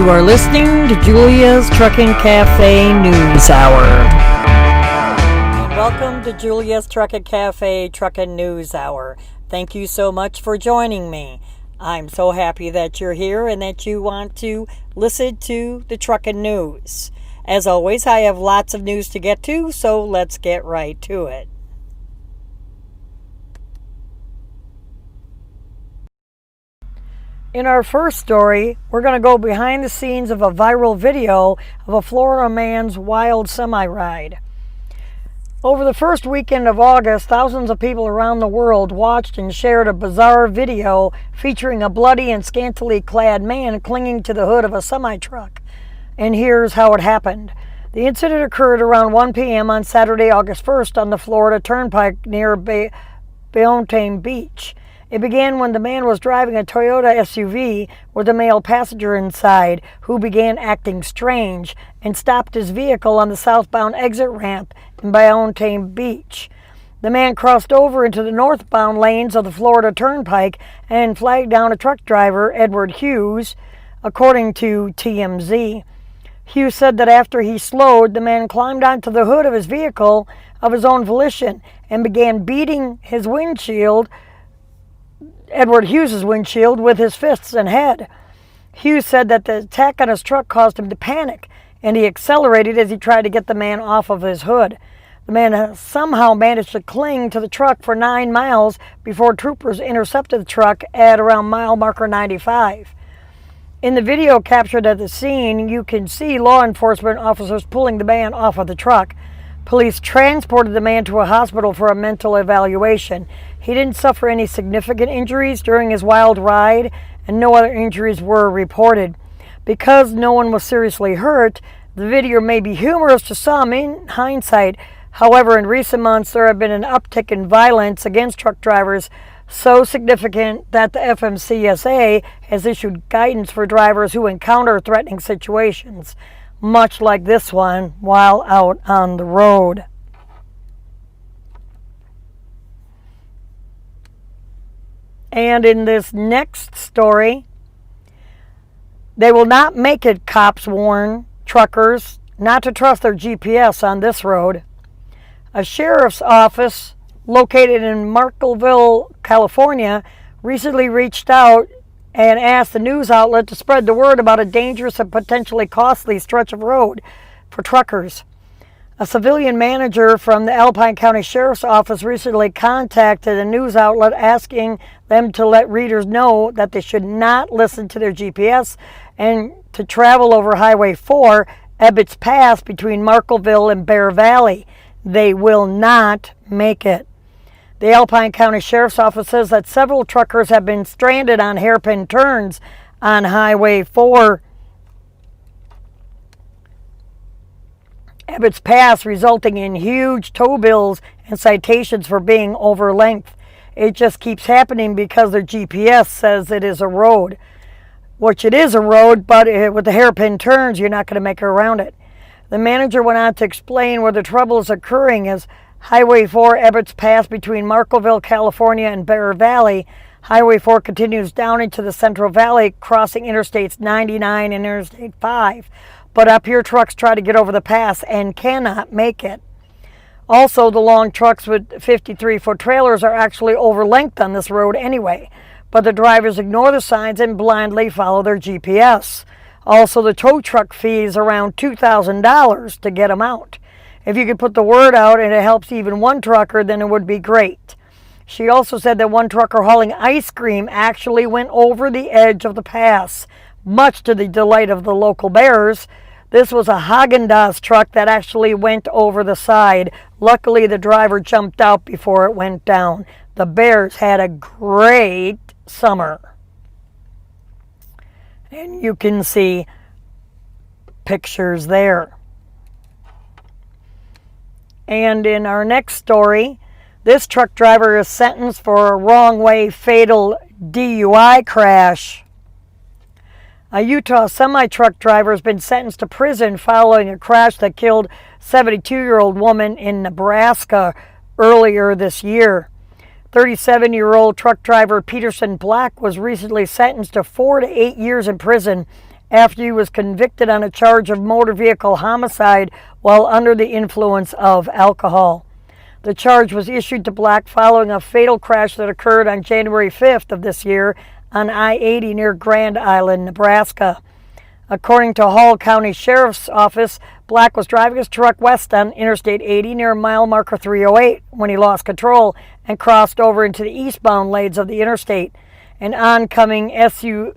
You are listening to Julia's Trucking Cafe News Hour. And welcome to Julia's Trucking Cafe Trucking News Hour. Thank you so much for joining me. I'm so happy that you're here and that you want to listen to the trucking news. As always, I have lots of news to get to, so let's get right to it. In our first story, we're going to go behind the scenes of a viral video of a Florida man's wild semi-ride. Over the first weekend of August, thousands of people around the world watched and shared a bizarre video featuring a bloody and scantily clad man clinging to the hood of a semi-truck. And here's how it happened. The incident occurred around 1 p.m. on Saturday, August 1st on the Florida Turnpike near Bayonne Beach. It began when the man was driving a Toyota SUV with a male passenger inside who began acting strange and stopped his vehicle on the southbound exit ramp in Bayonne Beach. The man crossed over into the northbound lanes of the Florida Turnpike and flagged down a truck driver, Edward Hughes, according to TMZ. Hughes said that after he slowed, the man climbed onto the hood of his vehicle of his own volition and began beating his windshield, Edward Hughes' windshield, with his fists and head. Hughes said that the attack on his truck caused him to panic, and he accelerated as he tried to get the man off of his hood. The man somehow managed to cling to the truck for 9 miles before troopers intercepted the truck at around mile marker 95. In the video captured at the scene, you can see law enforcement officers pulling the man off of the truck. Police transported the man to a hospital for a mental evaluation. He didn't suffer any significant injuries during his wild ride, and no other injuries were reported. Because no one was seriously hurt, the video may be humorous to some in hindsight. However, in recent months, there have been an uptick in violence against truck drivers so significant that the FMCSA has issued guidance for drivers who encounter threatening situations, much like this one, while out on the road. And in this next story, they will not make it, cops warn truckers not to trust their GPS on this road. A sheriff's office located in Markleville, California, recently reached out and asked the news outlet to spread the word about a dangerous and potentially costly stretch of road for truckers. A civilian manager from the Alpine County Sheriff's Office recently contacted a news outlet asking them to let readers know that they should not listen to their GPS and to travel over Highway 4, Ebbets Pass, between Markleville and Bear Valley. They will not make it. The Alpine County Sheriff's Office says that several truckers have been stranded on hairpin turns on Highway 4, Ebbets Pass, resulting in huge tow bills and citations for being over length. It just keeps happening because their GPS says it is a road, which it is a road, but with the hairpin turns, you're not going to make it around it. The manager went on to explain where the trouble is occurring as Highway 4, Ebbets Pass, between Markleville, California and Bear Valley. Highway 4 continues down into the Central Valley, crossing Interstates 99 and Interstate 5. But up here, trucks try to get over the pass and cannot make it. Also, the long trucks with 53-foot trailers are actually over length on this road anyway, but the drivers ignore the signs and blindly follow their GPS. Also, the tow truck fee is around $2,000 to get them out. If you could put the word out and it helps even one trucker, then it would be great. She also said that one trucker hauling ice cream actually went over the edge of the pass, much to the delight of the local bears. This was a Häagen-Dazs truck that actually went over the side. Luckily, the driver jumped out before it went down. The bears had a great summer. And you can see pictures there. And in our next story, this truck driver is sentenced for a wrong-way fatal DUI crash. A Utah semi-truck driver has been sentenced to prison following a crash that killed a 72-year-old woman in Nebraska earlier this year. 37-year-old truck driver Peterson Black was recently sentenced to 4 to 8 years in prison after he was convicted on a charge of motor vehicle homicide while under the influence of alcohol. The charge was issued to Black following a fatal crash that occurred on January 5th of this year on I-80 near Grand Island, Nebraska. According to Hall County Sheriff's Office, Black was driving his truck west on Interstate 80 near mile marker 308 when he lost control and crossed over into the eastbound lanes of the interstate. An oncoming Subaru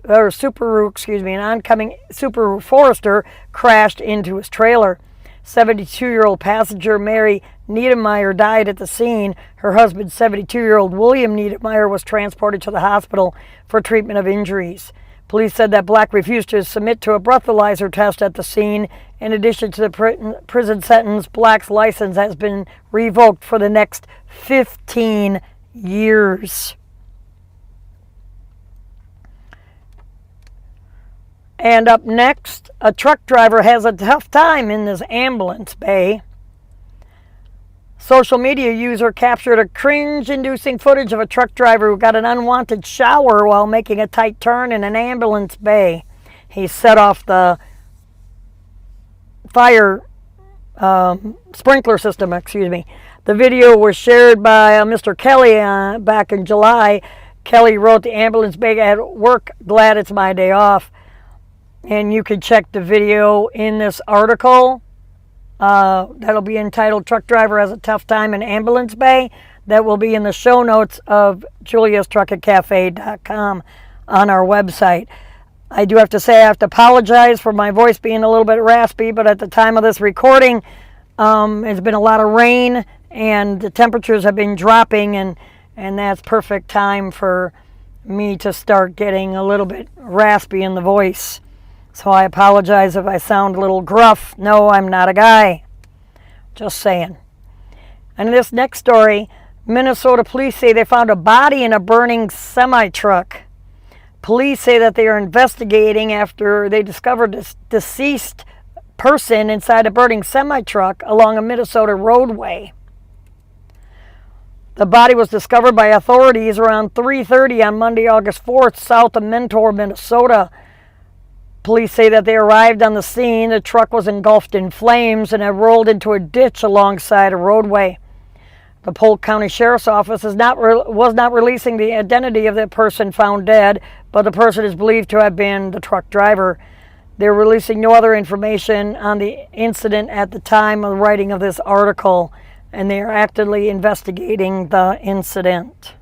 Forester crashed into his trailer. 72-year-old passenger Mary Niedermeyer died at the scene. Her husband, 72-year-old William Niedermeyer, was transported to the hospital for treatment of injuries. Police said that Black refused to submit to a breathalyzer test at the scene. In addition to the prison sentence, Black's license has been revoked for the next 15 years. And up next, a truck driver has a tough time in this ambulance bay. Social media user captured a cringe-inducing footage of a truck driver who got an unwanted shower while making a tight turn in an ambulance bay. He set off the fire sprinkler system, The video was shared by Mr. Kelly back in July. Kelly wrote, "The ambulance bay at work, glad it's my day off." And you can check the video in this article. That'll be entitled "Truck Driver Has a Tough Time in Ambulance Bay." That will be in the show notes of Julia'sTruckandCafe.com on our website. I do have to say I have to apologize for my voice being a little bit raspy, but at the time of this recording, it's been a lot of rain and the temperatures have been dropping, and that's perfect time for me to start getting a little bit raspy in the voice. So I apologize if I sound a little gruff. No, I'm not a guy. Just saying. And in this next story, Minnesota police say they found a body in a burning semi-truck. Police say that they are investigating after they discovered a deceased person inside a burning semi-truck along a Minnesota roadway. The body was discovered by authorities around 3:30 on Monday, August 4th, south of Mentor, Minnesota. Police say that they arrived on the scene. The truck was engulfed in flames and had rolled into a ditch alongside a roadway. The Polk County Sheriff's Office was not releasing the identity of the person found dead, but the person is believed to have been the truck driver. They're releasing no other information on the incident at the time of the writing of this article, and they are actively investigating the incident.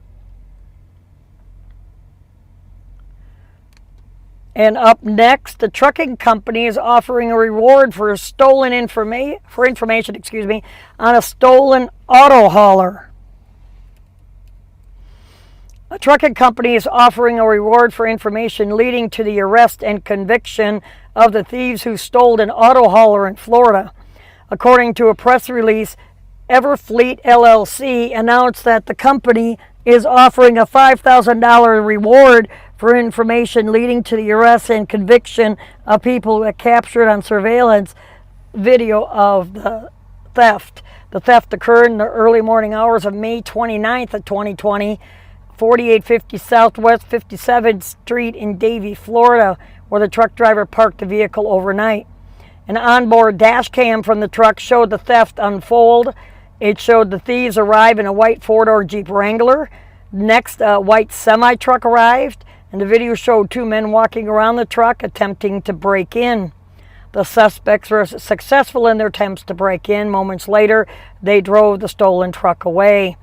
And up next, the trucking company is offering a reward for information on a stolen auto hauler. A trucking company is offering a reward for information leading to the arrest and conviction of the thieves who stole an auto hauler in Florida. According to a press release, Everfleet LLC announced that the company is offering a $5,000 reward for information leading to the arrest and conviction of people that captured on surveillance video of the theft. The theft occurred in the early morning hours of May 29th of 2020, 4850 Southwest 57th Street in Davie, Florida, where the truck driver parked the vehicle overnight. An onboard dash cam from the truck showed the theft unfold. It showed the thieves arrive in a white four-door Jeep Wrangler. Next, a white semi-truck arrived, and the video showed two men walking around the truck attempting to break in. The suspects were successful in their attempts to break in. Moments later, they drove the stolen truck away.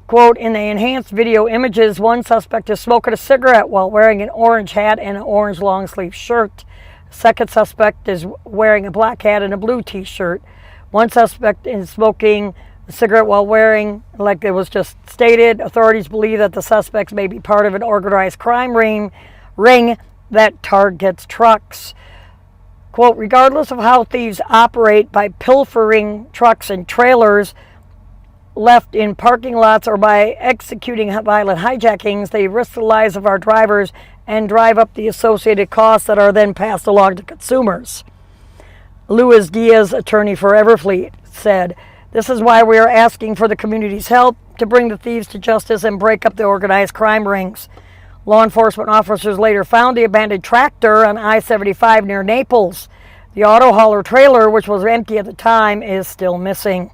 Quote, in the enhanced video images, one suspect is smoking a cigarette while wearing an orange hat and an orange long-sleeve shirt. The second suspect is wearing a black hat and a blue t-shirt. One suspect is smoking a cigarette while wearing, like it was just stated, authorities believe that the suspects may be part of an organized crime ring that targets trucks. Quote, regardless of how thieves operate by pilfering trucks and trailers left in parking lots or by executing violent hijackings, they risk the lives of our drivers and drive up the associated costs that are then passed along to consumers. Luis Diaz, attorney for Everfleet, said, this is why we are asking for the community's help to bring the thieves to justice and break up the organized crime rings. Law enforcement officers later found the abandoned tractor on I-75 near Naples. The auto hauler trailer, which was empty at the time, is still missing.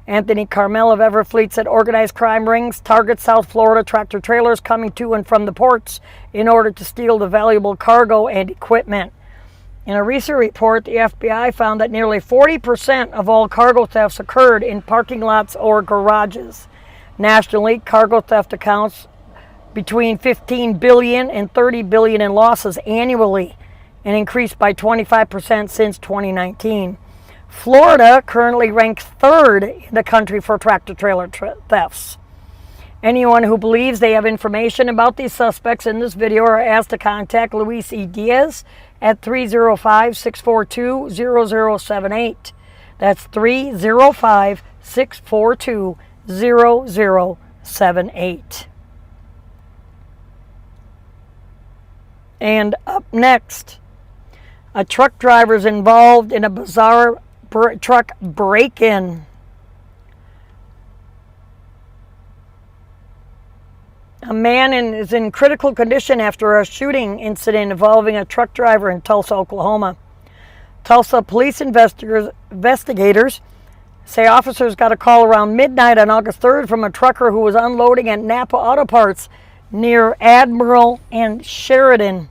Anthony Carmel of Everfleet said organized crime rings target South Florida tractor trailers coming to and from the ports in order to steal the valuable cargo and equipment. In a recent report, the FBI found that nearly 40% of all cargo thefts occurred in parking lots or garages. Nationally, cargo theft accounts between $15 billion and $30 billion in losses annually, and increased by 25% since 2019. Florida currently ranks third in the country for tractor trailer thefts. Anyone who believes they have information about these suspects in this video are asked to contact Luis E. Diaz at 305-642-0078. That's 305-642-0078. And up next, a truck driver is involved in a bizarre truck break-in. A man is in critical condition after a shooting incident involving a truck driver in Tulsa, Oklahoma. Tulsa police investigators say officers got a call around midnight on August 3rd from a trucker who was unloading at Napa Auto Parts near Admiral and Sheridan.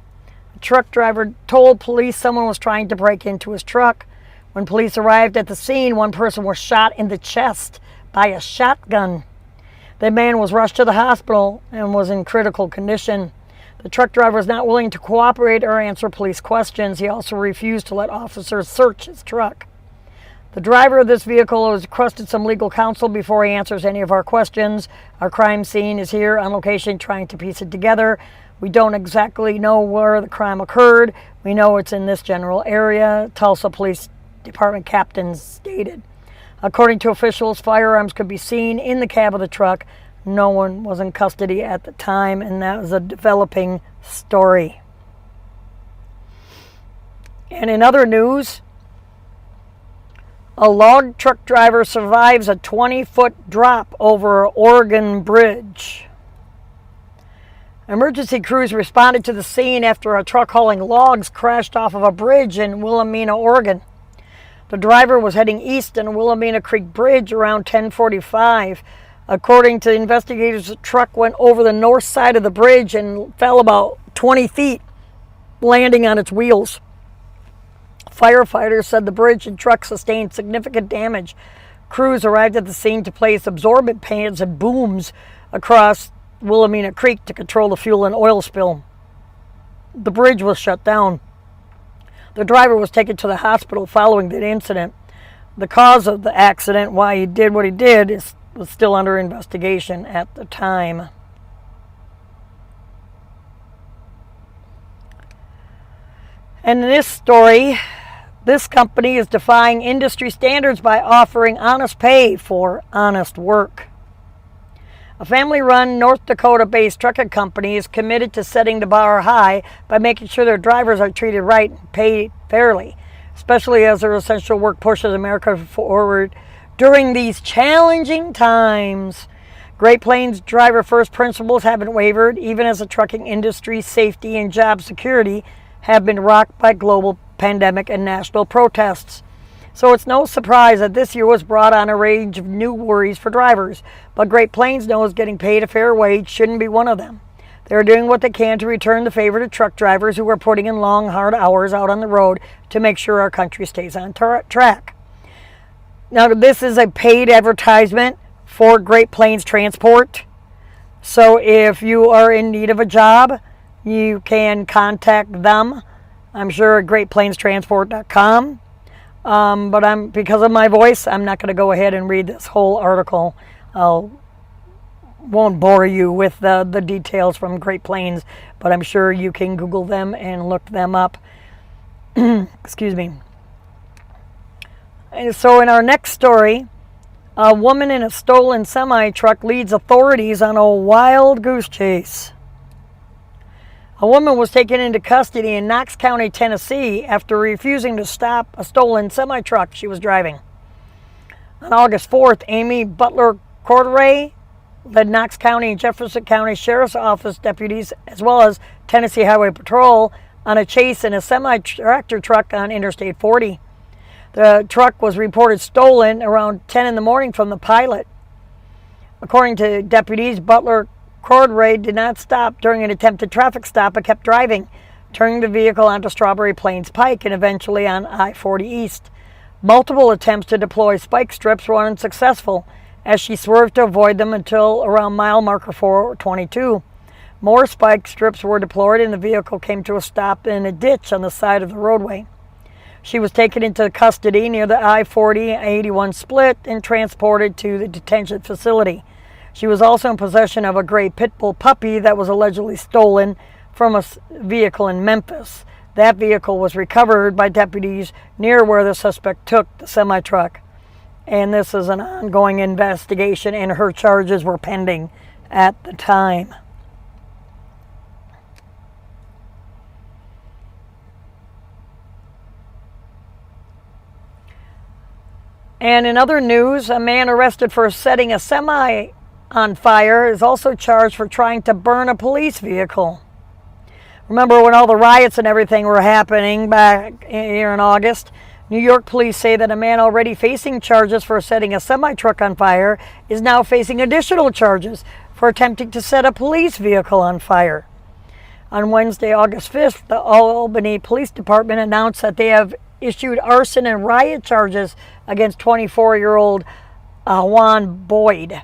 The truck driver told police someone was trying to break into his truck. When police arrived at the scene, one person was shot in the chest by a shotgun. The man was rushed to the hospital and was in critical condition. The truck driver was not willing to cooperate or answer police questions. He also refused to let officers search his truck. The driver of this vehicle has requested some legal counsel before he answers any of our questions. Our crime scene is here on location trying to piece it together. We don't exactly know where the crime occurred. We know it's in this general area, Tulsa Police Department captains stated. According to officials, firearms could be seen in the cab of the truck. No one was in custody at the time, and that was a developing story. And in other news, a log truck driver survives a 20-foot drop over Oregon Bridge. Emergency crews responded to the scene after a truck hauling logs crashed off of a bridge in Wilhelmina, Oregon. The driver was heading east on Wilhelmina Creek Bridge around 10:45. According to investigators, the truck went over the north side of the bridge and fell about 20 feet, landing on its wheels. Firefighters said the bridge and truck sustained significant damage. Crews arrived at the scene to place absorbent pads and booms across Wilhelmina Creek to control the fuel and oil spill. The bridge was shut down. The driver was taken to the hospital following the incident. The cause of the accident, why he did what he did, was still under investigation at the time. And in this story, this company is defying industry standards by offering honest pay for honest work. A family-run North Dakota-based trucking company is committed to setting the bar high by making sure their drivers are treated right and paid fairly, especially as their essential work pushes America forward during these challenging times. Great Plains driver first principles haven't wavered, even as the trucking industry's safety and job security have been rocked by global pandemic and national protests. So it's no surprise that this year was brought on a range of new worries for drivers. But Great Plains knows getting paid a fair wage shouldn't be one of them. They're doing what they can to return the favor to truck drivers who are putting in long, hard hours out on the road to make sure our country stays on track. Now, this is a paid advertisement for Great Plains Transport. So if you are in need of a job, you can contact them. I'm sure at GreatPlainsTransport.com. But because of my voice, I'm not going to go ahead and read this whole article. Won't bore you with the details from Great Plains, but I'm sure you can Google them and look them up. Excuse me. And so in our next story, a woman in a stolen semi-truck leads authorities on a wild goose chase. A woman was taken into custody in Knox County, Tennessee after refusing to stop a stolen semi-truck she was driving. On August 4th, Amy Butler Corderay led Knox County and Jefferson County Sheriff's Office deputies, as well as Tennessee Highway Patrol, on a chase in a semi-tractor truck on Interstate 40. The truck was reported stolen around 10 in the morning from the pilot. According to deputies, Butler Cordray did not stop during an attempted traffic stop but kept driving, turning the vehicle onto Strawberry Plains Pike and eventually on I-40 East. Multiple attempts to deploy spike strips were unsuccessful, as she swerved to avoid them until around mile marker 422. More spike strips were deployed and the vehicle came to a stop in a ditch on the side of the roadway. She was taken into custody near the I-40-81 split and transported to the detention facility. She was also in possession of a gray pit bull puppy that was allegedly stolen from a vehicle in Memphis. That vehicle was recovered by deputies near where the suspect took the semi-truck. And this is an ongoing investigation, and her charges were pending at the time. And in other news, a man arrested for setting a semi on fire is also charged for trying to burn a police vehicle. Remember when all the riots and everything were happening back here in August? New York police say that a man already facing charges for setting a semi-truck on fire is now facing additional charges for attempting to set a police vehicle on fire. On Wednesday, August 5th, the Albany Police Department announced that they have issued arson and riot charges against 24-year-old Juan Boyd.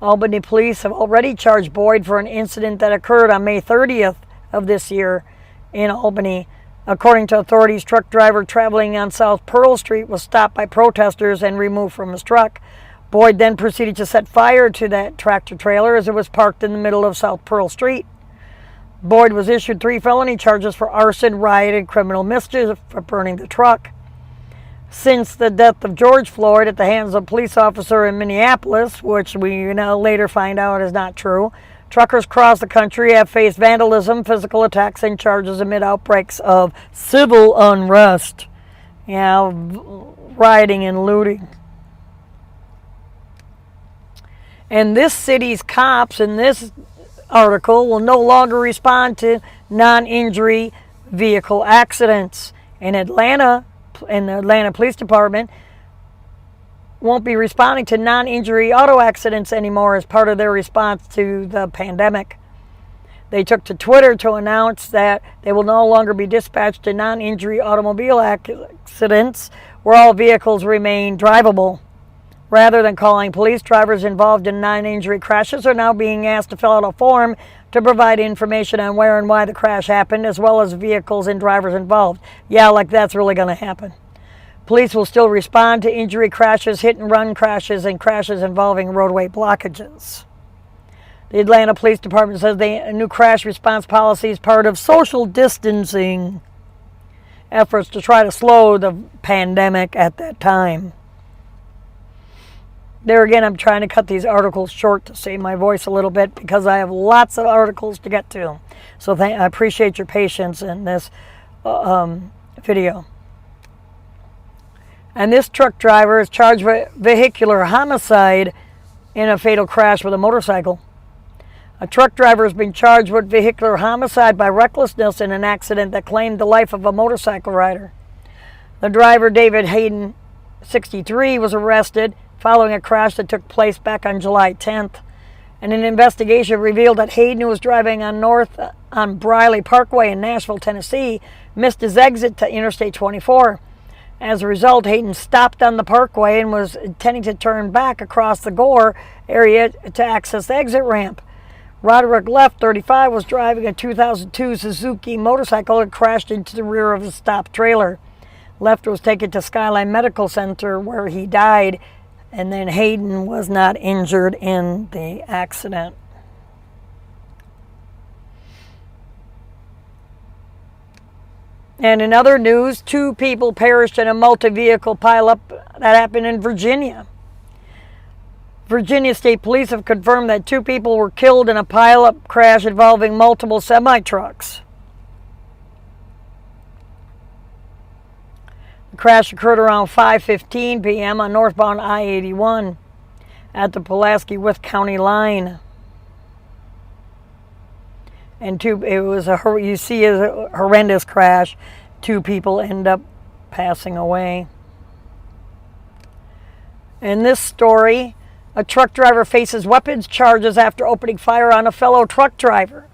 Albany police have already charged Boyd for an incident that occurred on May 30th of this year in Albany. According to authorities, truck driver traveling on South Pearl Street was stopped by protesters and removed from his truck. Boyd then proceeded to set fire to that tractor trailer as it was parked in the middle of South Pearl Street. Boyd was issued 3 felony charges for arson, riot, and criminal mischief for burning the truck. Since the death of George Floyd at the hands of a police officer in Minneapolis, which we now later find out is not true, truckers across the country have faced vandalism, physical attacks, and charges amid outbreaks of civil unrest. Rioting and looting. And this city's cops in this article will no longer respond to non-injury vehicle accidents. In Atlanta, and the Atlanta Police Department won't be responding to non-injury auto accidents anymore as part of their response to the pandemic. They took to Twitter to announce that they will no longer be dispatched to non-injury automobile accidents where all vehicles remain drivable. Rather than calling, police drivers involved in non-injury crashes are now being asked to fill out a form to provide information on where and why the crash happened, as well as vehicles and drivers involved. Yeah, like that's really going to happen. Police will still respond to injury crashes, hit-and-run crashes, and crashes involving roadway blockages. The Atlanta Police Department says the new crash response policy is part of social distancing efforts to try to slow the pandemic at that time. There again, I'm trying to cut these articles short to save my voice a little bit because I have lots of articles to get to. So I appreciate your patience in this video. And this truck driver is charged with vehicular homicide in a fatal crash with a motorcycle. A truck driver has been charged with vehicular homicide by recklessness in an accident that claimed the life of a motorcycle rider. The driver, David Hayden, 63, was arrested following a crash that took place back on July 10th. And an investigation revealed that Hayden, who was driving on Briley Parkway in Nashville, Tennessee, missed his exit to Interstate 24. As a result, Hayden stopped on the parkway and was intending to turn back across the Gore area to access the exit ramp. Roderick Left, 35, was driving a 2002 Suzuki motorcycle and crashed into the rear of a stopped trailer. Left was taken to Skyline Medical Center where he died, and then Hayden was not injured in the accident. And in other news, 2 people perished in a multi-vehicle pileup that happened in Virginia. Virginia State Police have confirmed that 2 people were killed in a pileup crash involving multiple semi-trucks. The crash occurred around 5:15 p.m. on northbound I-81. at the Pulaski-Wythe County line. And you see a horrendous crash. 2 people end up passing away. In this story, a truck driver faces weapons charges after opening fire on a fellow truck driver.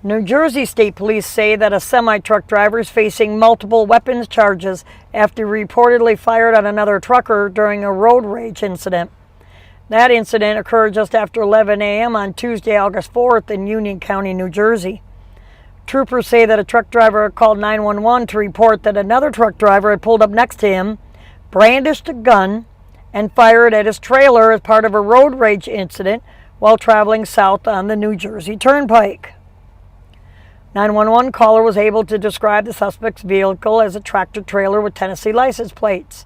New Jersey State Police say that a semi-truck driver is facing multiple weapons charges after he reportedly fired on another trucker during a road rage incident. That incident occurred just after 11 a.m. on Tuesday, August 4th in Union County, New Jersey. Troopers say that a truck driver called 911 to report that another truck driver had pulled up next to him, brandished a gun, and fired at his trailer as part of a road rage incident while traveling south on the New Jersey Turnpike. 911 caller was able to describe the suspect's vehicle as a tractor-trailer with Tennessee license plates.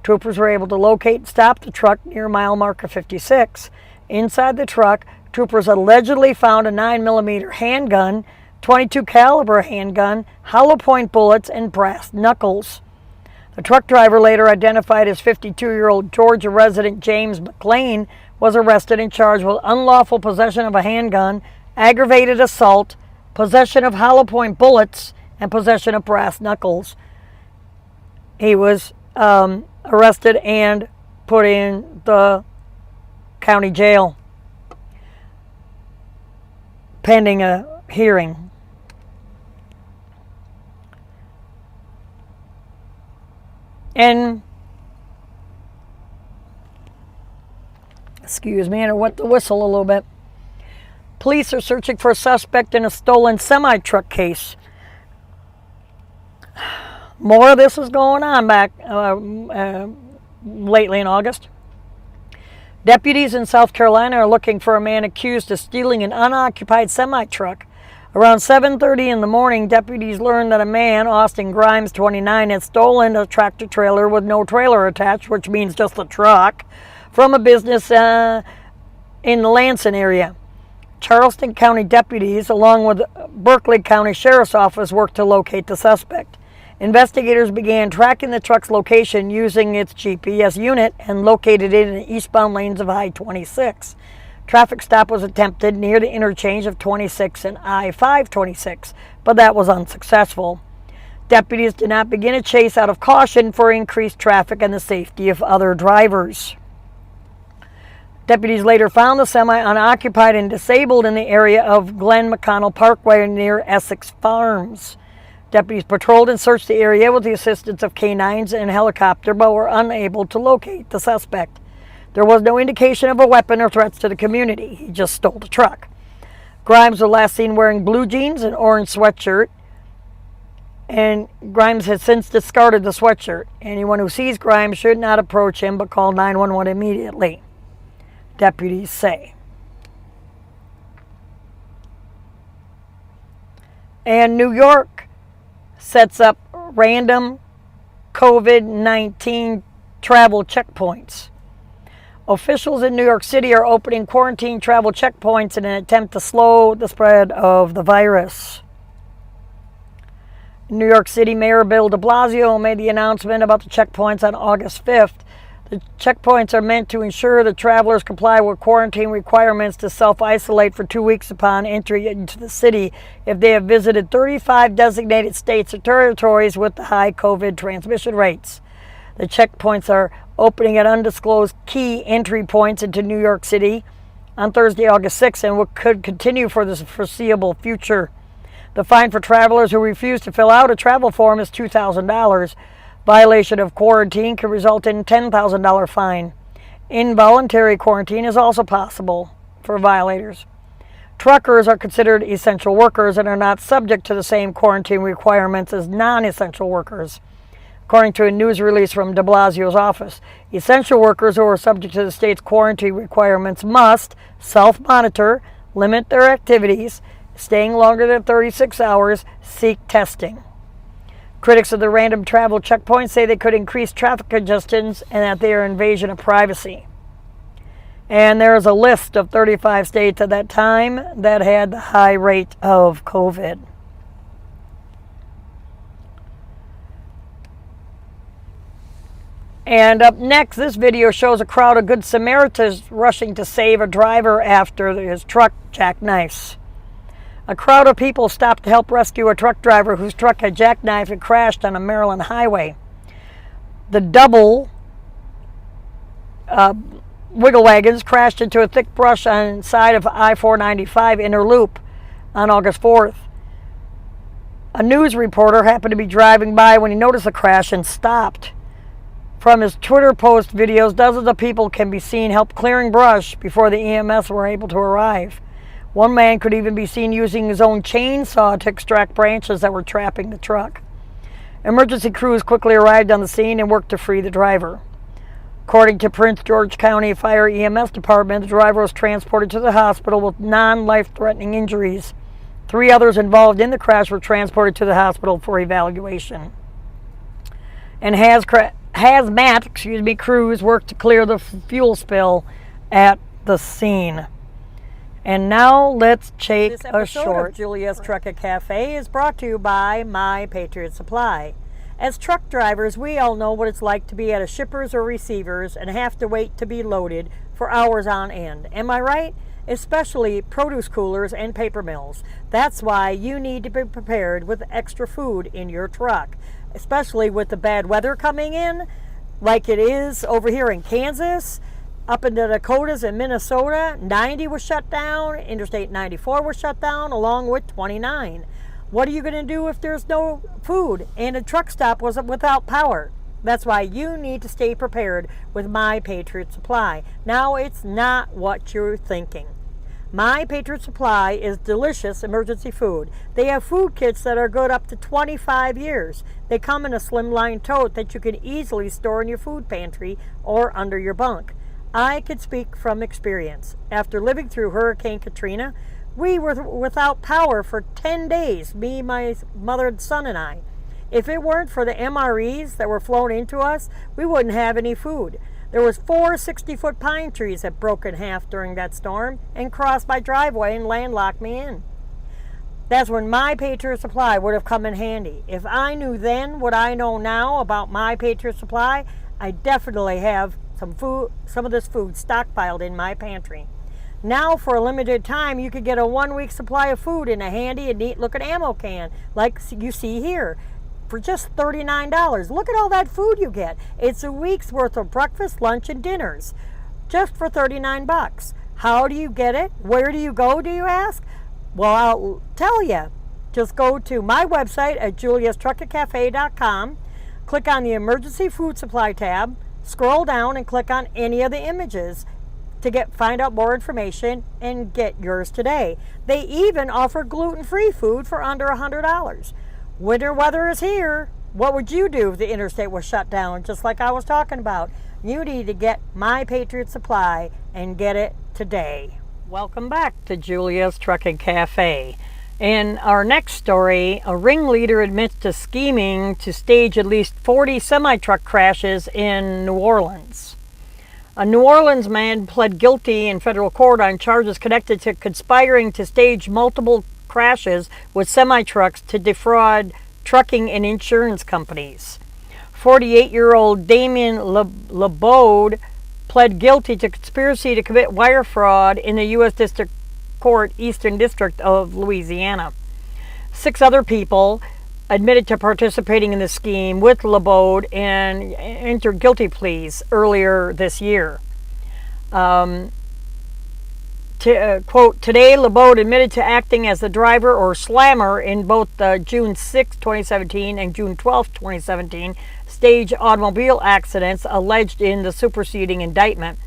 Troopers were able to locate and stop the truck near mile marker 56. Inside the truck, troopers allegedly found a 9mm handgun, .22 caliber handgun, hollow point bullets, and brass knuckles. The truck driver, later identified as 52-year-old Georgia resident James McLean, was arrested and charged with unlawful possession of a handgun, aggravated assault, possession of hollow point bullets, and possession of brass knuckles. He was arrested and put in the county jail pending a hearing. And excuse me, I wet the whistle a little bit. Police are searching for a suspect in a stolen semi-truck case. More of this is going on back lately in August. Deputies in South Carolina are looking for a man accused of stealing an unoccupied semi-truck. Around 7:30 in the morning, deputies learned that a man, Austin Grimes, 29, had stolen a tractor-trailer with no trailer attached, which means just a truck, from a business in the Lansing area. Charleston County deputies, along with Berkeley County Sheriff's Office, worked to locate the suspect. Investigators began tracking the truck's location using its GPS unit and located it in the eastbound lanes of I-26. Traffic stop was attempted near the interchange of 26 and I-526, but that was unsuccessful. Deputies did not begin a chase out of caution for increased traffic and the safety of other drivers. Deputies later found the semi unoccupied and disabled in the area of Glen McConnell Parkway near Essex Farms. Deputies patrolled and searched the area with the assistance of canines and helicopter, but were unable to locate the suspect. There was no indication of a weapon or threats to the community. He just stole the truck. Grimes was last seen wearing blue jeans and orange sweatshirt, and Grimes has since discarded the sweatshirt. Anyone who sees Grimes should not approach him but call 911 immediately, deputies say. And New York sets up random COVID-19 travel checkpoints. Officials in New York City are opening quarantine travel checkpoints in an attempt to slow the spread of the virus. New York City Mayor Bill de Blasio made the announcement about the checkpoints on August 5th. The checkpoints are meant to ensure that travelers comply with quarantine requirements to self-isolate for 2 weeks upon entry into the city if they have visited 35 designated states or territories with the high COVID transmission rates. The checkpoints are opening at undisclosed key entry points into New York City on Thursday, August 6th, and could continue for the foreseeable future. The fine for travelers who refuse to fill out a travel form is $2,000. Violation of quarantine can result in a $10,000 fine. Involuntary quarantine is also possible for violators. Truckers are considered essential workers and are not subject to the same quarantine requirements as non-essential workers. According to a news release from de Blasio's office, essential workers who are subject to the state's quarantine requirements must self-monitor, limit their activities, staying longer than 36 hours, seek testing. Critics of the random travel checkpoints say they could increase traffic congestions and that they are an invasion of privacy. And there is a list of 35 states at that time that had the high rate of COVID. And up next, this video shows a crowd of Good Samaritans rushing to save a driver after his truck jackknifes. A crowd of people stopped to help rescue a truck driver whose truck had jackknifed and crashed on a Maryland highway. The double wiggle wagons crashed into a thick brush on the side of I-495 inner loop on August 4th. A news reporter happened to be driving by when he noticed the crash and stopped. From his Twitter post videos, dozens of people can be seen help clearing brush before the EMS were able to arrive. One man could even be seen using his own chainsaw to extract branches that were trapping the truck. Emergency crews quickly arrived on the scene and worked to free the driver. According to Prince George County Fire EMS Department, the driver was transported to the hospital with non-life-threatening injuries. 3 others involved in the crash were transported to the hospital for evaluation. And hazmat crews worked to clear the fuel spill at the scene. And now let's take a short. Julia's Truck and Cafe is brought to you by My Patriot Supply. As truck drivers, we all know what it's like to be at a shipper's or receiver's and have to wait to be loaded for hours on end. Am I right? Especially produce coolers and paper mills. That's why you need to be prepared with extra food in your truck, especially with the bad weather coming in, like it is over here in Kansas, up in the Dakotas and Minnesota. 90 was shut down, Interstate 94 was shut down, along with 29. What are you going to do if there's no food and a truck stop was without power? That's why you need to stay prepared with My Patriot Supply. Now it's not what you're thinking. My Patriot Supply is delicious emergency food. They have food kits that are good up to 25 years. They come in a slimline tote that you can easily store in your food pantry or under your bunk. I could speak from experience. After living through Hurricane Katrina, we were without power for 10 days, me, my mother, son, and I. If it weren't for the MREs that were flown into us, we wouldn't have any food. There was 4 60-foot pine trees that broke in half during that storm and crossed my driveway and landlocked me in. That's when My Patriot Supply would have come in handy. If I knew then what I know now about My Patriot Supply, I definitely have some of this food stockpiled in my pantry. Now, for a limited time, you could get a 1-week supply of food in a handy and neat-looking ammo can, like you see here, for just $39. Look at all that food you get. It's a week's worth of breakfast, lunch, and dinners, just for $39. How do you get it? Where do you go, do you ask? Well, I'll tell you. Just go to my website at juliastruckandcafe.com, click on the Emergency Food Supply tab, scroll down and click on any of the images to find out more information and get yours today. They even offer gluten-free food for under $100. Winter weather is here. What would you do if the interstate was shut down, just like I was talking about? You need to get My Patriot Supply and get it today. Welcome back to Julia's Truck and Cafe. In our next story, a ringleader admits to scheming to stage at least 40 semi-truck crashes in New Orleans. A New Orleans man pled guilty in federal court on charges connected to conspiring to stage multiple crashes with semi-trucks to defraud trucking and insurance companies. 48-year-old Damien LeBaude pled guilty to conspiracy to commit wire fraud in the U.S. District Court, Eastern District of Louisiana. 6 other people admitted to participating in the scheme with LeBaude and entered guilty pleas earlier this year. Quote, today LeBaude admitted to acting as the driver or slammer in both the June 6, 2017 and June 12, 2017 stage automobile accidents alleged in the superseding indictment.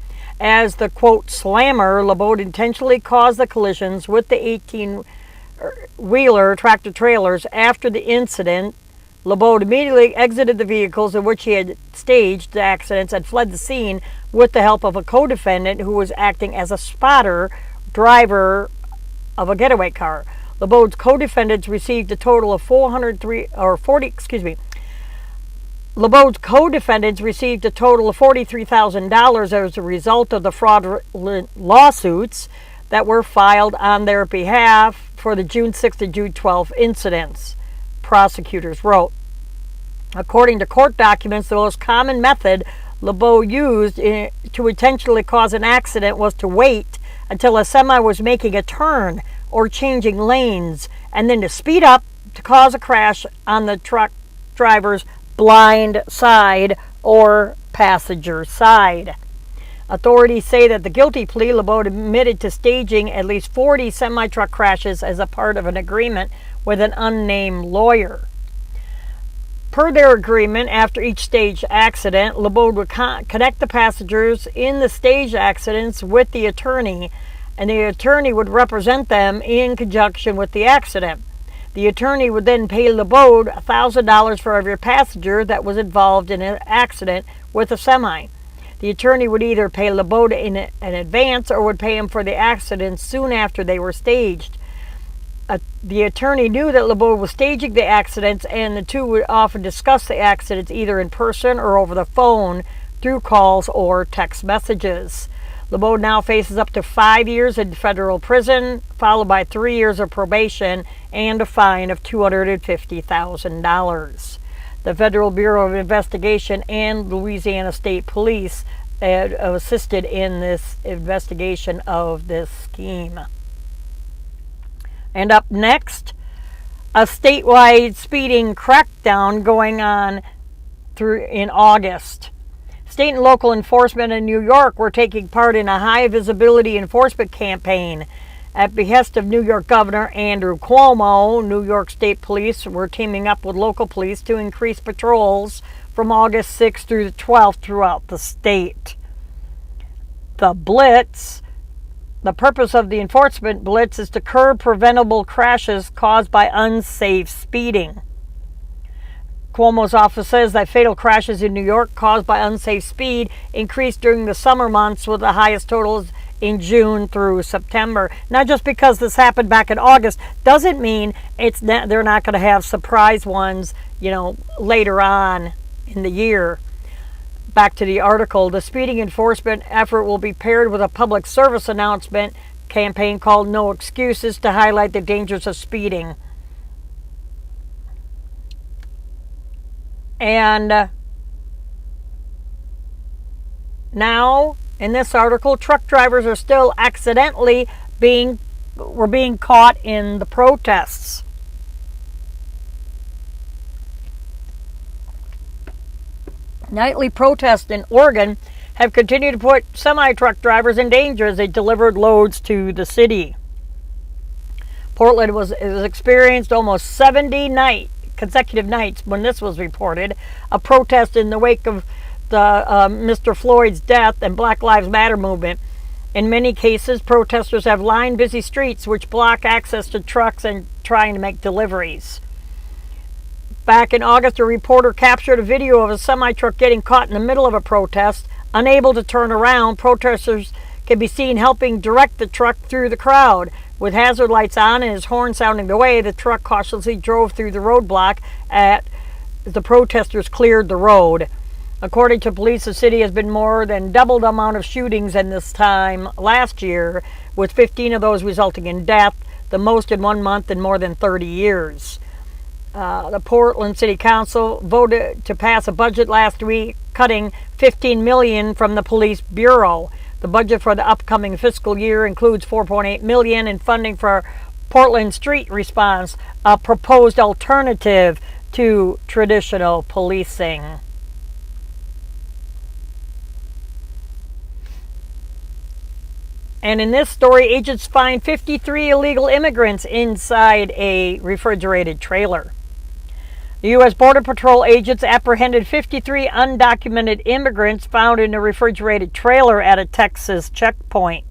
As the, quote, slammer, LeBaude intentionally caused the collisions with the 18-wheeler tractor trailers. After the incident, LeBaude immediately exited the vehicles in which he had staged the accidents and fled the scene with the help of a co-defendant who was acting as a spotter driver of a getaway car. LeBaude's co-defendants received a total of LeBaude's co-defendants received a total of $43,000 as a result of the fraudulent lawsuits that were filed on their behalf for the June 6th to June 12th incidents, prosecutors wrote. According to court documents, the most common method LeBeau used to intentionally cause an accident was to wait until a semi was making a turn or changing lanes, and then to speed up to cause a crash on the truck driver's blind side or passenger side. Authorities say that the guilty plea, LeBeau admitted to staging at least 40 semi-truck crashes as a part of an agreement with an unnamed lawyer. Per their agreement, after each staged accident, LeBeau would connect the passengers in the staged accidents with the attorney, and the attorney would represent them in conjunction with the accident. The attorney would then pay LeBeau $1,000 for every passenger that was involved in an accident with a semi. The attorney would either pay LeBeau in advance or would pay him for the accidents soon after they were staged. The attorney knew that LeBeau was staging the accidents, and the two would often discuss the accidents either in person or over the phone through calls or text messages. LeBeau now faces up to 5 years in federal prison, followed by 3 years of probation and a fine of $250,000. The Federal Bureau of Investigation and Louisiana State Police assisted in this investigation of this scheme. And up next, a statewide speeding crackdown going on in August. State and local enforcement in New York were taking part in a high visibility enforcement campaign. At behest of New York Governor Andrew Cuomo, New York State Police were teaming up with local police to increase patrols from August 6th through the 12th throughout the state. The purpose of the enforcement blitz is to curb preventable crashes caused by unsafe speeding. Cuomo's office says that fatal crashes in New York caused by unsafe speed increased during the summer months, with the highest totals in June through September. Not just because this happened back in August doesn't mean they're not going to have surprise ones, later on in the year. Back to the article. The speeding enforcement effort will be paired with a public service announcement campaign called No Excuses to highlight the dangers of speeding. And now, in this article, truck drivers are still accidentally being caught in the protests. Nightly protests in Oregon have continued to put semi-truck drivers in danger as they delivered loads to the city. Portland has experienced almost 70 consecutive nights when this was reported, a protest in the wake of the Mr. Floyd's death and Black Lives Matter movement. In many cases, protesters have lined busy streets which block access to trucks and trying to make deliveries. Back in August, a reporter captured a video of a semi-truck getting caught in the middle of a protest. Unable to turn around, protesters can be seen helping direct the truck through the crowd. With hazard lights on and his horn sounding the way, the truck cautiously drove through the roadblock as the protesters cleared the road. According to police, the city has been more than double the amount of shootings in this time last year, with 15 of those resulting in death, the most in 1 month in more than 30 years. The Portland City Council voted to pass a budget last week, cutting $15 million from the police bureau. The budget for the upcoming fiscal year includes $4.8 million in funding for Portland Street Response, a proposed alternative to traditional policing. And in this story, agents find 53 illegal immigrants inside a refrigerated trailer. The U.S. Border Patrol agents apprehended 53 undocumented immigrants found in a refrigerated trailer at a Texas checkpoint.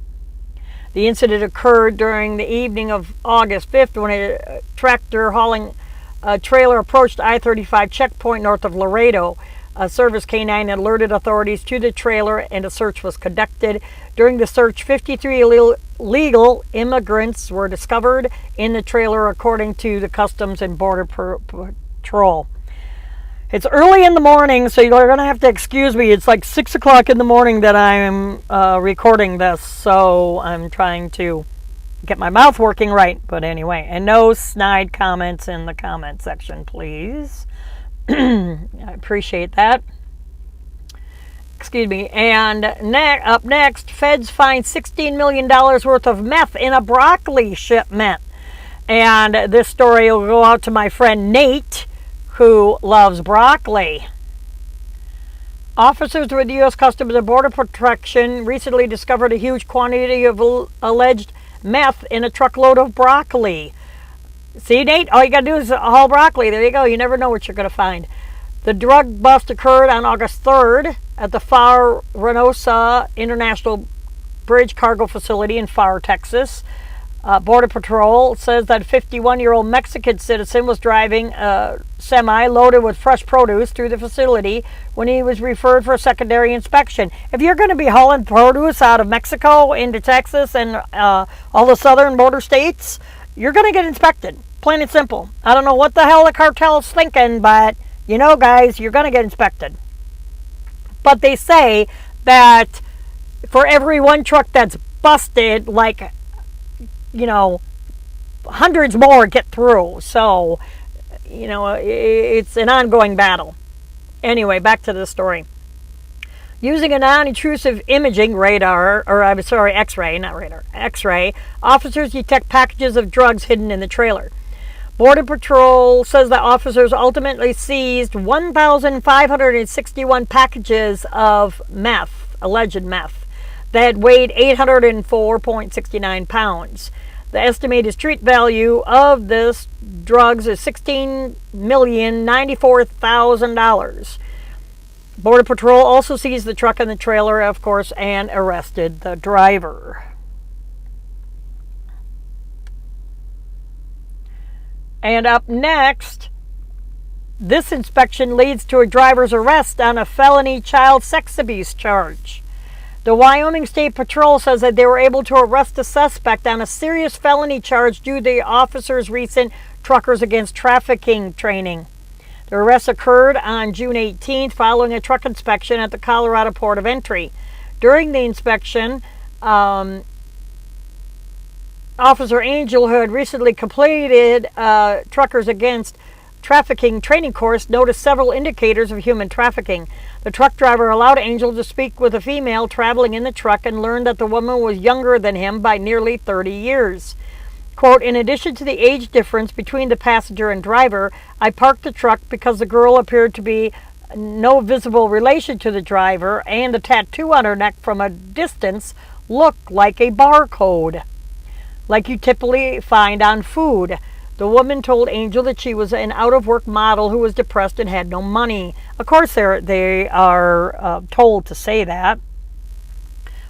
The incident occurred during the evening of August 5th when a tractor hauling a trailer approached I-35 checkpoint north of Laredo. A service canine alerted authorities to the trailer and a search was conducted. During the search, 53 illegal immigrants were discovered in the trailer, according to the Customs and Border Patrol. It's early in the morning, so you're going to have to excuse me. It's like 6 o'clock in the morning that I'm recording this, so I'm trying to get my mouth working right. But anyway, and no snide comments in the comment section, please. I appreciate that. Excuse me. And up next, feds find $16 million worth of meth in a broccoli shipment. And this story will go out to my friend Nate, who loves broccoli. Officers with U.S. Customs and Border Protection recently discovered a huge quantity of alleged meth in a truckload of broccoli. See, Nate? All you got to do is haul broccoli. There you go. You never know what you're going to find. The drug bust occurred on August 3rd at the Pharr Reynosa International Bridge Cargo Facility in Pharr, Texas. Border Patrol says that a 51-year-old Mexican citizen was driving a semi loaded with fresh produce through the facility when he was referred for a secondary inspection. If you're going to be hauling produce out of Mexico into Texas and all the southern border states, you're going to get inspected. Plain and simple. I don't know what the hell the cartel's thinking, but you know, guys, you're going to get inspected. But they say that for every one truck that's busted, like, you know, hundreds more get through. So, you know, it's an ongoing battle. Anyway, back to the story. Using a non-intrusive imaging radar, or I'm sorry, X-ray, not radar, X-ray, officers detect packages of drugs hidden in the trailer. Border Patrol says that officers ultimately seized 1,561 packages of meth, alleged meth, that weighed 804.69 pounds. The estimated street value of this drugs is $16,094,000. Border Patrol also seized the truck and the trailer, of course, and arrested the driver. And up next, this inspection leads to a driver's arrest on a felony child sex abuse charge. The Wyoming State Patrol says that they were able to arrest a suspect on a serious felony charge due to the officer's recent Truckers Against Trafficking training. The arrest occurred on June 18th following a truck inspection at the Colorado Port of Entry. During the inspection, Officer Angel, who had recently completed Truckers Against Trafficking training course, noticed several indicators of human trafficking. The truck driver allowed Angel to speak with a female traveling in the truck and learned that the woman was younger than him by nearly 30 years. Quote, in addition to the age difference between the passenger and driver, I parked the truck because the girl appeared to be no visible relation to the driver, and the tattoo on her neck from a distance looked like a barcode, like you typically find on food. The woman told Angel that she was an out-of-work model who was depressed and had no money. Of course, they are told to say that.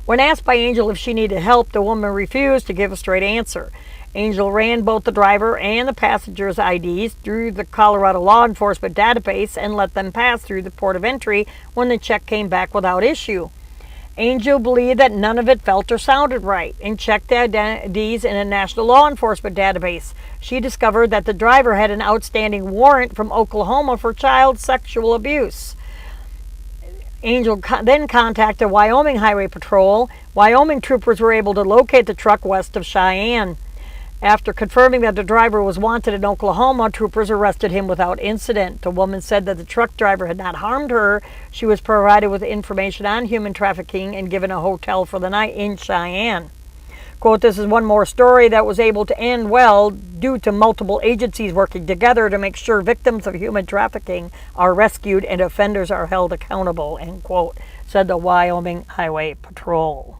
When asked by Angel if she needed help, the woman refused to give a straight answer. Angel ran both the driver and the passenger's IDs through the Colorado law enforcement database and let them pass through the port of entry when the check came back without issue. Angel believed that none of it felt or sounded right and checked the IDs in a national law enforcement database. She discovered that the driver had an outstanding warrant from Oklahoma for child sexual abuse. Angel then contacted Wyoming Highway Patrol. Wyoming troopers were able to locate the truck west of Cheyenne. After confirming that the driver was wanted in Oklahoma, troopers arrested him without incident. The woman said that the truck driver had not harmed her. She was provided with information on human trafficking and given a hotel for the night in Cheyenne. Quote, this is one more story that was able to end well due to multiple agencies working together to make sure victims of human trafficking are rescued and offenders are held accountable, end quote, said the Wyoming Highway Patrol.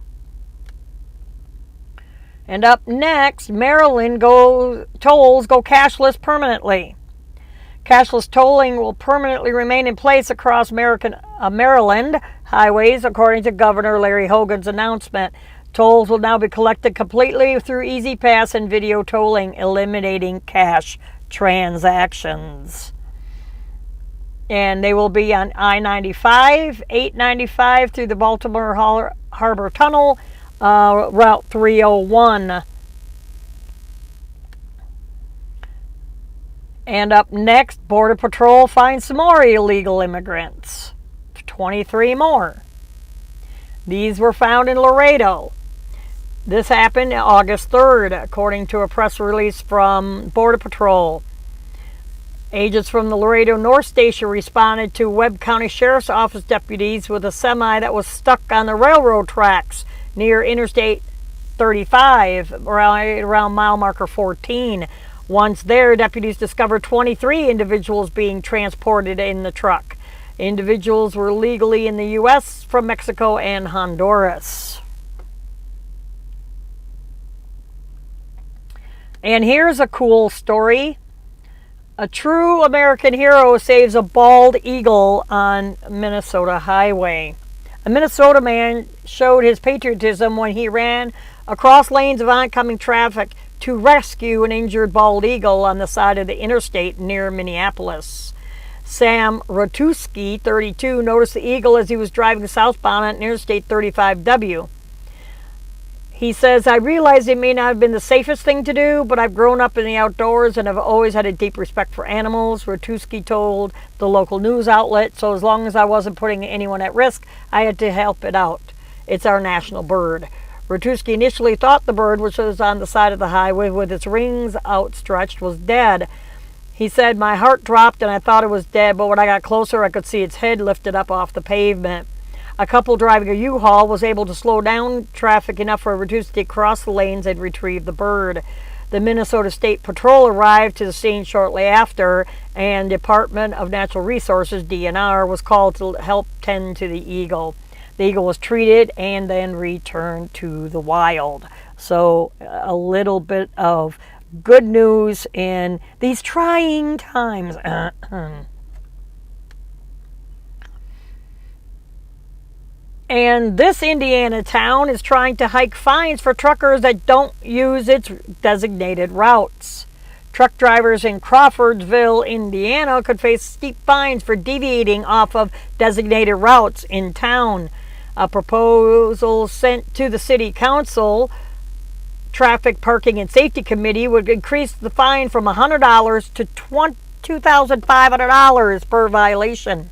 And up next, Maryland tolls go cashless permanently. Cashless tolling will permanently remain in place across Maryland highways, according to Governor Larry Hogan's announcement. Tolls will now be collected completely through E-ZPass and video tolling, eliminating cash transactions. And they will be on I-95, 895 through the Baltimore Harbor Tunnel, Route 301. And up next, Border Patrol finds some more illegal immigrants. 23 more. These were found in Laredo. This happened August 3rd, according to a press release from Border Patrol. Agents from the Laredo North Station responded to Webb County Sheriff's Office deputies with a semi that was stuck on the railroad tracks near Interstate 35, around mile marker 14. Once there, deputies discovered 23 individuals being transported in the truck. Individuals were legally in the U.S. from Mexico and Honduras. And here's a cool story. A true American hero saves a bald eagle on Minnesota highway. A Minnesota man showed his patriotism when he ran across lanes of oncoming traffic to rescue an injured bald eagle on the side of the interstate near Minneapolis. Sam Rotuski, 32, noticed the eagle as he was driving southbound on Interstate 35W. He says, I realize it may not have been the safest thing to do, but I've grown up in the outdoors and have always had a deep respect for animals, Rotuski told the local news outlet. So as long as I wasn't putting anyone at risk, I had to help it out. It's our national bird. Rotuski initially thought the bird, which was on the side of the highway with its wings outstretched, was dead. He said, my heart dropped and I thought it was dead, but when I got closer, I could see its head lifted up off the pavement. A couple driving a U-Haul was able to slow down traffic enough for Rotuski to cross the lanes and retrieve the bird. The Minnesota State Patrol arrived to the scene shortly after, and Department of Natural Resources, DNR, was called to help tend to the eagle. The eagle was treated and then returned to the wild. So a little bit of good news in these trying times. And this Indiana town is trying to hike fines for truckers that don't use its designated routes. Truck drivers in Crawfordsville, Indiana could face steep fines for deviating off of designated routes in town. A proposal sent to the City Council Traffic, Parking, and Safety Committee would increase the fine from $100 to $2,500 per violation.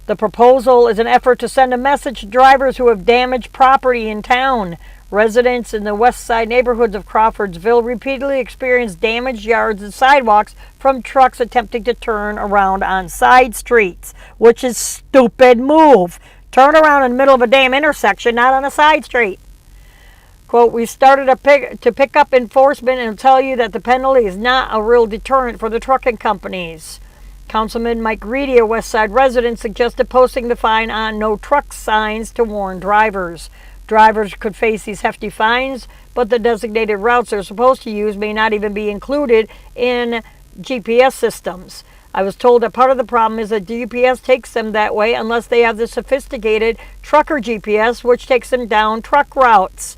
The proposal is an effort to send a message to drivers who have damaged property in town. Residents in the west side neighborhoods of Crawfordsville repeatedly experience damaged yards and sidewalks from trucks attempting to turn around on side streets, which is stupid move. Turn around in the middle of a damn intersection, not on a side street. Quote, we started to pick up enforcement and tell you that the penalty is not a real deterrent for the trucking companies. Councilman Mike Reedy, a West Side resident, suggested posting the fine on no truck signs to warn drivers. Drivers could face these hefty fines, but the designated routes they're supposed to use may not even be included in GPS systems. I was told that part of the problem is that GPS takes them that way unless they have the sophisticated trucker GPS, which takes them down truck routes.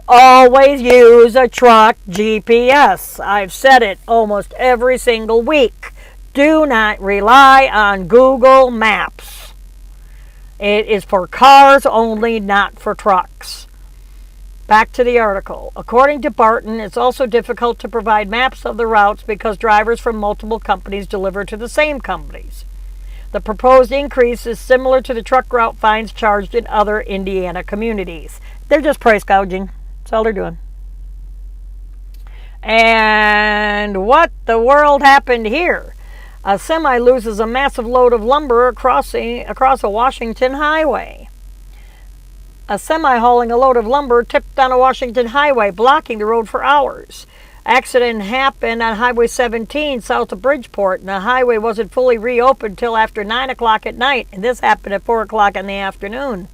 Always use a truck GPS. I've said it almost every single week. Do not rely on Google Maps. It is for cars only, not for trucks. Back to the article. According to Barton, it's also difficult to provide maps of the routes because drivers from multiple companies deliver to the same companies. The proposed increase is similar to the truck route fines charged in other Indiana communities. They're just price gouging. That's all they're doing. And what the world happened here? A semi loses a massive load of lumber across a Washington highway. A semi hauling a load of lumber tipped on a Washington highway, blocking the road for hours. Accident happened on Highway 17 south of Bridgeport, and the highway wasn't fully reopened until after 9 o'clock at night, and this happened at 4 o'clock in the afternoon.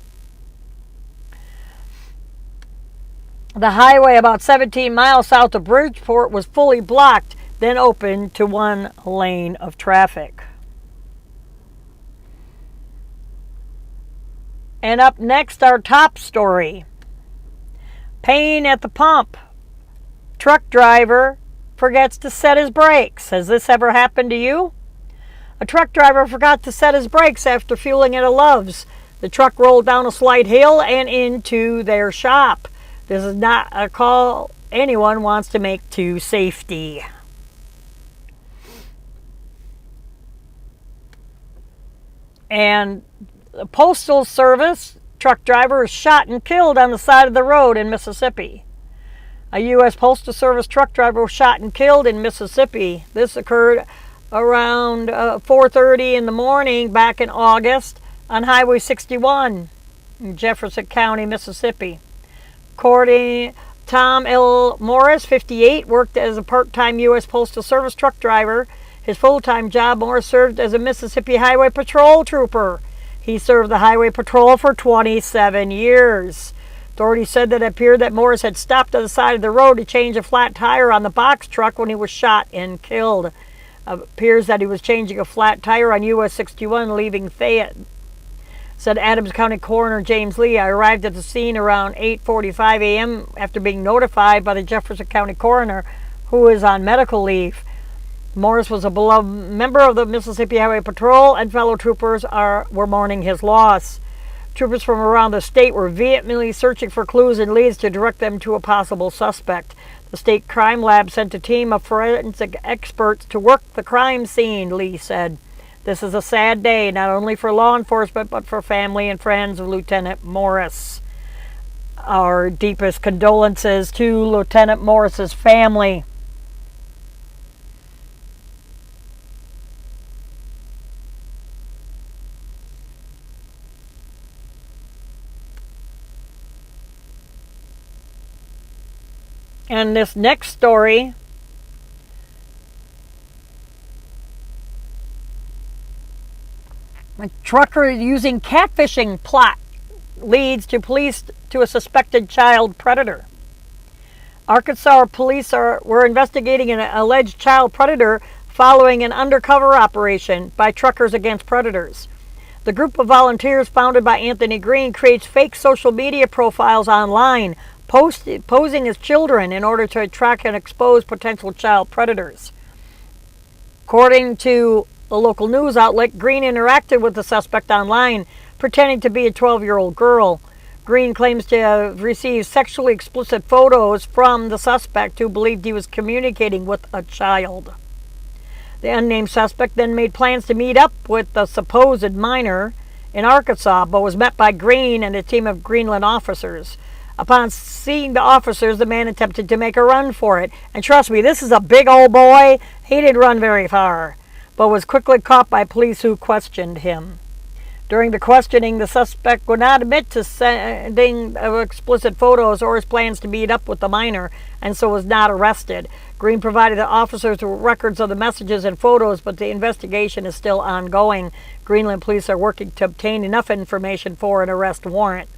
The highway about 17 miles south of Bridgeport was fully blocked, then opened to one lane of traffic. And up next, our top story. Pain at the pump. Truck driver forgets to set his brakes. Has this ever happened to you? A truck driver forgot to set his brakes after fueling at a Love's. The truck rolled down a slight hill and into their shop. This is not a call anyone wants to make to safety. And the Postal Service truck driver was shot and killed on the side of the road in Mississippi. A U.S. Postal Service truck driver was shot and killed in Mississippi. This occurred around 4:30 in the morning back in August on Highway 61 in Jefferson County, Mississippi. According Tom L. Morris, 58, worked as a part-time U.S. Postal Service truck driver. His full-time job, Morris served as a Mississippi Highway Patrol trooper. He served the Highway Patrol for 27 years. Authorities said that it appeared that Morris had stopped on the side of the road to change a flat tire on the box truck when he was shot and killed. It appears that he was changing a flat tire on US 61 leaving Fayette. Said Adams County Coroner James Lee. I arrived at the scene around 8:45 a.m. after being notified by the Jefferson County Coroner, who is on medical leave. Morris was a beloved member of the Mississippi Highway Patrol, and fellow troopers were mourning his loss. Troopers from around the state were vehemently searching for clues and leads to direct them to a possible suspect. The state crime lab sent a team of forensic experts to work the crime scene, Lee said. This is a sad day, not only for law enforcement, but for family and friends of Lieutenant Morris. Our deepest condolences to Lieutenant Morris's family. And this next story, a trucker using catfishing plot leads to police to a suspected child predator. Arkansas police were investigating an alleged child predator following an undercover operation by Truckers Against Predators. The group of volunteers founded by Anthony Green creates fake social media profiles online, posing as children in order to attract and expose potential child predators. According to a local news outlet, Green interacted with the suspect online, pretending to be a 12-year-old girl. Green claims to have received sexually explicit photos from the suspect, who believed he was communicating with a child. The unnamed suspect then made plans to meet up with the supposed minor in Arkansas, but was met by Green and a team of Greenland officers. Upon seeing the officers, the man attempted to make a run for it. And trust me, this is a big old boy. He didn't run very far, but was quickly caught by police who questioned him. During the questioning, the suspect would not admit to sending explicit photos or his plans to meet up with the minor, and so was not arrested. Green provided the officers with records of the messages and photos, but the investigation is still ongoing. Greenland police are working to obtain enough information for an arrest warrant.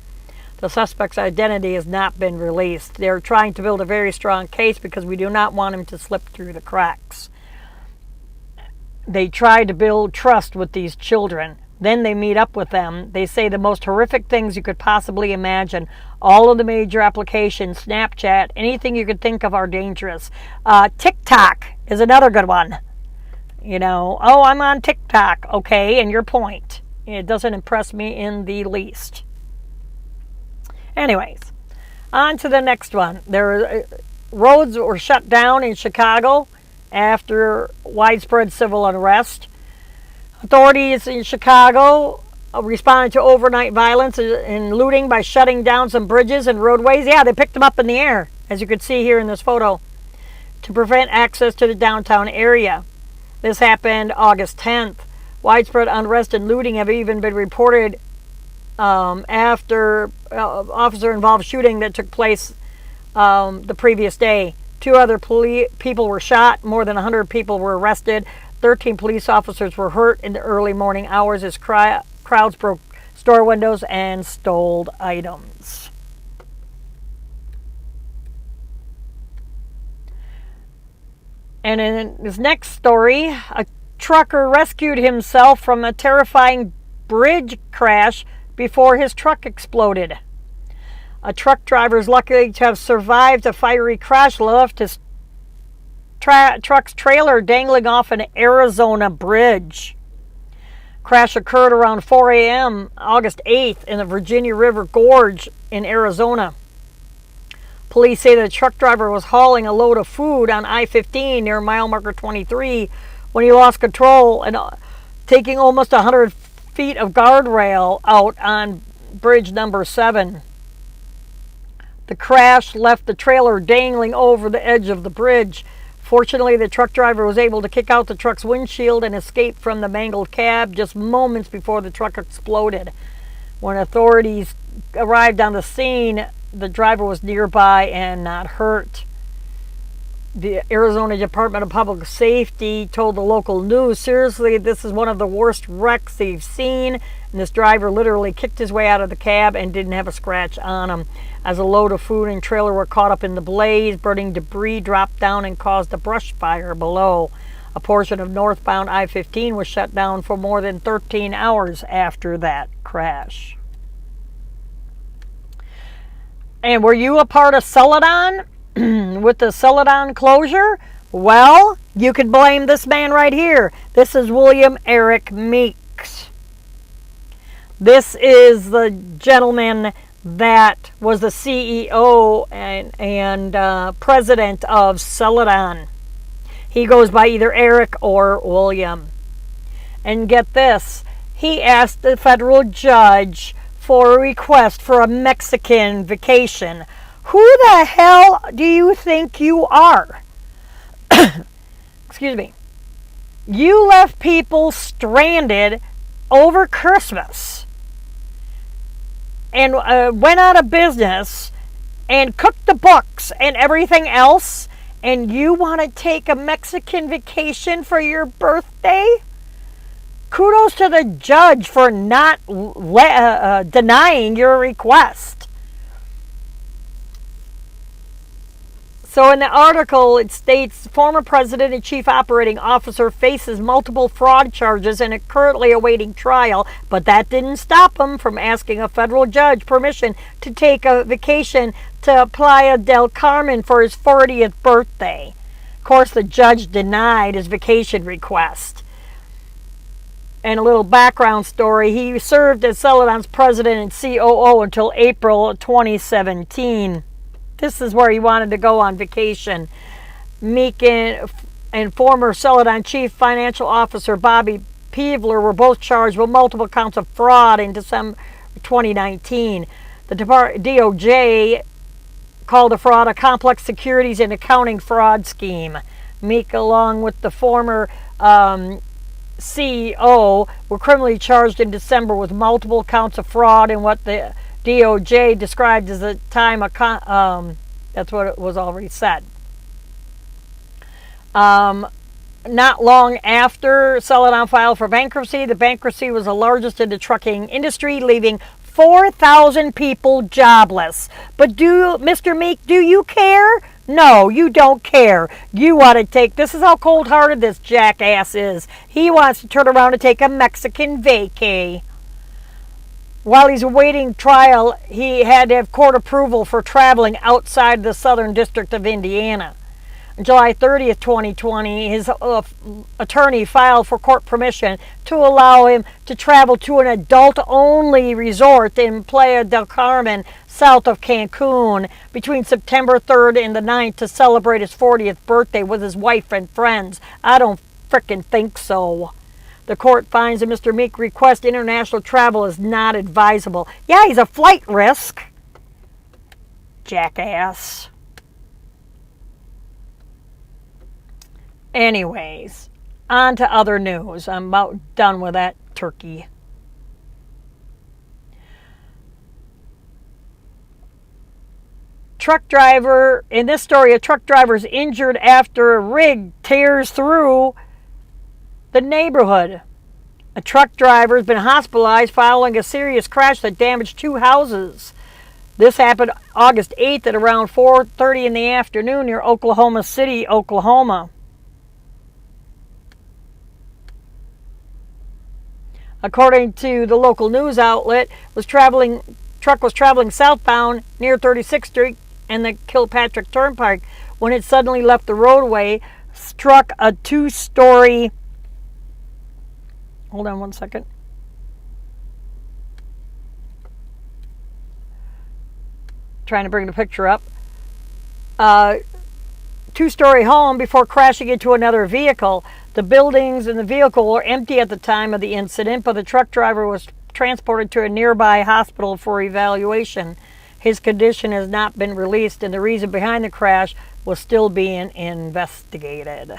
The suspect's identity has not been released. They're trying to build a very strong case because we do not want him to slip through the cracks. They try to build trust with these children. Then they meet up with them. They say the most horrific things you could possibly imagine. All of the major applications, Snapchat, anything you could think of are dangerous. TikTok is another good one. You know, oh, I'm on TikTok. Okay, and your point. It doesn't impress me in the least. Anyways, on to the next one. Roads were shut down in Chicago after widespread civil unrest. Authorities in Chicago responded to overnight violence and looting by shutting down some bridges and roadways. Yeah, they picked them up in the air, as you can see here in this photo, to prevent access to the downtown area. This happened August 10th. Widespread unrest and looting have even been reported after officer-involved shooting that took place the previous day. 2 other people were shot. More than 100 people were arrested. 13 police officers were hurt in the early morning hours as crowds broke store windows and stole items. And in this next story, a trucker rescued himself from a terrifying bridge crash before his truck exploded. A truck driver is lucky to have survived a fiery crash left his truck's trailer dangling off an Arizona bridge. Crash occurred around 4 a.m. August 8th in the Virginia River Gorge in Arizona. Police say the truck driver was hauling a load of food on I-15 near mile marker 23 when he lost control and taking almost 100 feet of guardrail out on bridge number 7. The crash left the trailer dangling over the edge of the bridge. Fortunately, the truck driver was able to kick out the truck's windshield and escape from the mangled cab just moments before the truck exploded. When authorities arrived on the scene, the driver was nearby and not hurt. The Arizona Department of Public Safety told the local news, seriously, this is one of the worst wrecks they've seen. And this driver literally kicked his way out of the cab and didn't have a scratch on him. As a load of food and trailer were caught up in the blaze, burning debris dropped down and caused a brush fire below. A portion of northbound I-15 was shut down for more than 13 hours after that crash. And were you a part of Celadon? With the Celadon closure? Well, you could blame this man right here. This is William Eric Meeks. This is the gentleman that was the CEO and president of Celadon. He goes by either Eric or William. And get this, he asked the federal judge for a request for a Mexican vacation. Who the hell do you think you are? Excuse me. You left people stranded over Christmas and went out of business and cooked the books and everything else, and you want to take a Mexican vacation for your birthday? Kudos to the judge for not denying your request. So in the article, it states, former president and chief operating officer faces multiple fraud charges and is currently awaiting trial, but that didn't stop him from asking a federal judge permission to take a vacation to Playa del Carmen for his 40th birthday. Of course, the judge denied his vacation request. And a little background story, he served as Celadon's president and COO until April 2017. This is where he wanted to go on vacation. Meek and former Celadon chief financial officer Bobby Peevler were both charged with multiple counts of fraud in December 2019. The DOJ called the fraud a complex securities and accounting fraud scheme. Meek, along with the former CEO, were criminally charged in December with multiple counts of fraud in what the DOJ described as a time that's what it was already said. Not long after Celadon filed for bankruptcy, the bankruptcy was the largest in the trucking industry, leaving 4,000 people jobless. But Mr. Meek, do you care? No, you don't care. You want to take, this is how cold-hearted this jackass is. He wants to turn around and take a Mexican vacay. While he's awaiting trial, he had to have court approval for traveling outside the Southern District of Indiana. On July 30th, 2020, his attorney filed for court permission to allow him to travel to an adult-only resort in Playa del Carmen, south of Cancun, between September 3rd and the 9th to celebrate his 40th birthday with his wife and friends. I don't frickin' think so. The court finds that Mr. Meek request international travel is not advisable. Yeah, he's a flight risk. Jackass. Anyways, on to other news. I'm about done with that turkey. Truck driver, in this story, a truck driver is injured after a rig tears through the neighborhood. A truck driver has been hospitalized following a serious crash that damaged 2 houses. This happened August 8th at around 4:30 in the afternoon near Oklahoma City, Oklahoma. According to the local news outlet, truck was traveling southbound near 36th Street and the Kilpatrick Turnpike when it suddenly left the roadway, struck a 2-story. Hold on one second. Trying to bring the picture up. 2-story home before crashing into another vehicle. The buildings and the vehicle were empty at the time of the incident, but the truck driver was transported to a nearby hospital for evaluation. His condition has not been released, and the reason behind the crash was still being investigated.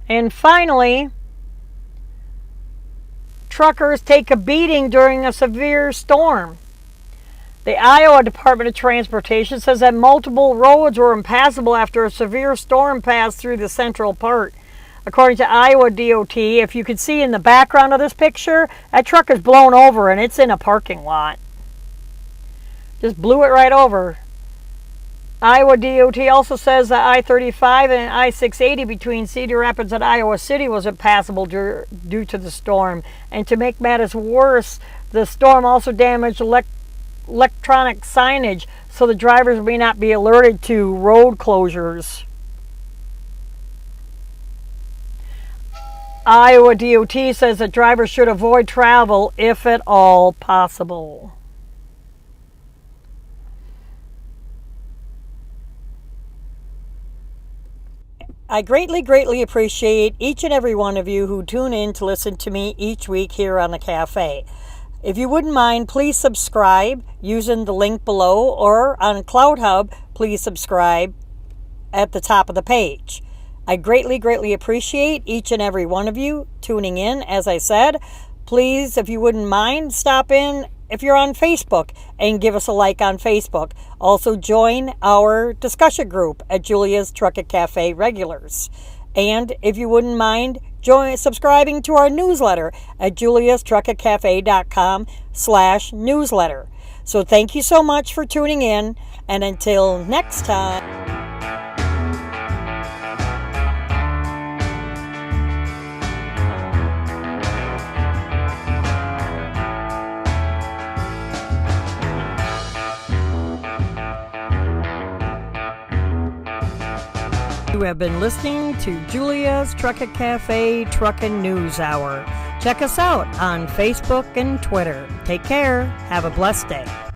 And finally, truckers take a beating during a severe storm. The Iowa Department of Transportation says that multiple roads were impassable after a severe storm passed through the central part. According to Iowa DOT, if you can see in the background of this picture, that truck is blown over and it's in a parking lot. Just blew it right over. Iowa DOT also says that I-35 and I-680 between Cedar Rapids and Iowa City was impassable due to the storm. And to make matters worse, the storm also damaged electronic signage, so the drivers may not be alerted to road closures. Iowa DOT says that drivers should avoid travel if at all possible. I greatly appreciate each and every one of you who tune in to listen to me each week here on the cafe. If you wouldn't mind, please subscribe using the link below, or on CloutHub, please subscribe at the top of the page. I greatly appreciate each and every one of you tuning in. As I said, please, if you wouldn't mind, stop in if you're on Facebook and give us a like on Facebook. Also join our discussion group at Julia's Truckin' Cafe Regulars. And if you wouldn't mind, subscribing to our newsletter at juliastruckatcafe.com/newsletter. So thank you so much for tuning in, and until next time. You have been listening to Julia's Truckin' Cafe Truckin' News Hour. Check us out on Facebook and Twitter. Take care. Have a blessed day.